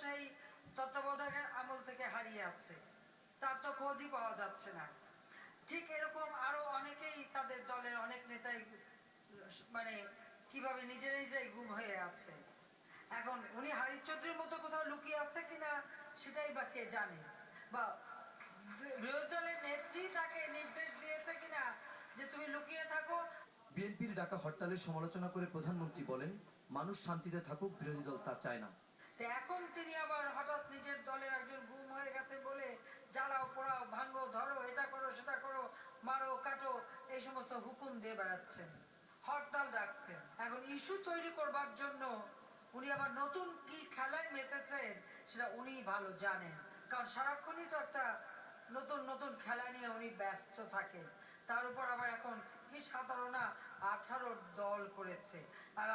সেই তত্ত্বাবধায়কের আমল থেকে হারিয়ে আছে, তার তো খোঁজই পাওয়া যাচ্ছে না। ঠিক এরকম আরো অনেকেই তাদের দলের অনেক নেতাই মানে কিভাবে নিজেরাই গুম হয়ে আছে। এখন উনি হরিশ্চন্দ্রের মতো কোথাও লুকিয়ে আছে কিনা সেটাই বা কে জানে, বা বিরোধী দলের নেত্রী তাকে নির্দেশ দিয়েছে কিনা যে তুমি লুকিয়ে থাকো। বিএনপির ডাকা হরতালের সমালোচনা করে প্রধানমন্ত্রী বলেন, মানুষ শান্তিতে থাকুক, বিরোধী দল তা চায় না। এখন তিনি আবার হঠাৎ নিজের দলের একজন গুম হয়ে গেছে বলে জ্বালাও পোড়াও ভাঙ্গো ধরো এটা করো সেটা করো মারো কাটো এই সমস্ত হুকুম দিয়ে বেড়াচ্ছেন, হরতাল ডাকছেন। এখন ইস্যু তৈরি করবার জন্য উনি আবার নতুন কি খেলায় মেতেছেন সেটা উনি ভালো জানেন, কারণ সারাক্ষণই তো একটা নতুন নতুন খেলা নিয়ে উনি ব্যস্ত থাকেন। তার উপর আবার এখন কি 17 না 18 দল করেছে। আর